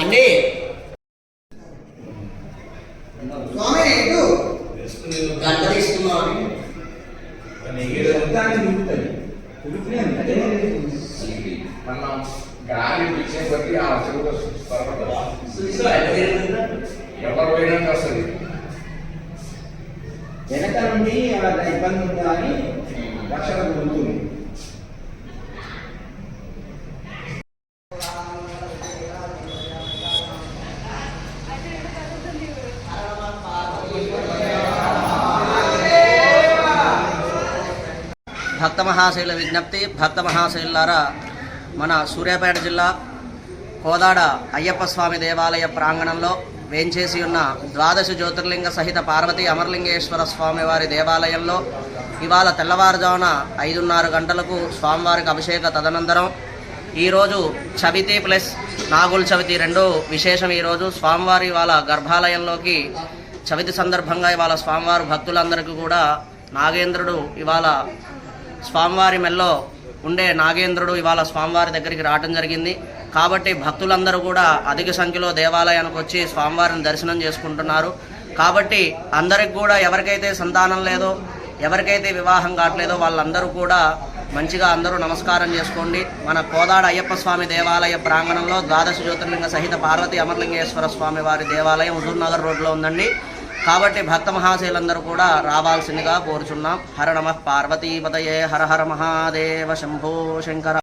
అండి స్వామి ఇటు గంట తీసుకున్నాం గాలి పిలిచే బట్టి ఆ చెరువు ఎవరు పోయినాక వస్తుంది. వెనక నుండి అలా ఇబ్బంది ఉందా అని రక్షణ ఉంటుంది. భక్త మహాశైల విజ్ఞప్తి. భక్త మహాశైలారా, మన సూర్యాపేట జిల్లా కోదాడ అయ్యప్ప స్వామి దేవాలయ ప్రాంగణంలో వేంచేసి ఉన్న ద్వాదశ జ్యోతిర్లింగ సహిత పార్వతీ అమరలింగేశ్వర స్వామివారి దేవాలయంలో ఇవాళ తెల్లవారుజామున 5:30 గంటలకు స్వామివారికి అభిషేక తదనంతరం ఈరోజు చవితి ప్లస్ నాగుల చవితి రెండు విశేషం. ఈరోజు స్వామివారి ఇవాళ గర్భాలయంలోకి చవితి సందర్భంగా ఇవాళ స్వామివారి భక్తులందరికీ కూడా నాగేంద్రుడు ఇవాళ స్వామివారి మెల్లో ఉండే నాగేంద్రుడు ఇవాళ స్వామివారి దగ్గరికి రావటం జరిగింది. కాబట్టి భక్తులందరూ కూడా అధిక సంఖ్యలో దేవాలయానికి వచ్చి స్వామివారిని దర్శనం చేసుకుంటున్నారు. కాబట్టి అందరికి కూడా ఎవరికైతే సంతానం లేదో, ఎవరికైతే వివాహం కావట్లేదో వాళ్ళందరూ కూడా మంచిగా అందరూ నమస్కారం చేసుకోండి. మన కోదాడ అయ్యప్ప స్వామి దేవాలయ ప్రాంగణంలో ద్వాదశ జ్యోతిర్లింగ సహిత పార్వతీ అమరలింగేశ్వర స్వామి వారి దేవాలయం హుజూర్ నగర్ రోడ్లో ఉందండి. కాబట్టి భక్త మహాశైలందరూ కూడా రావాల్సిందిగా కోరుచున్నాం. హర నమః పార్వతీపతయే, హర హర మహాదేవ, శంభో శంకర.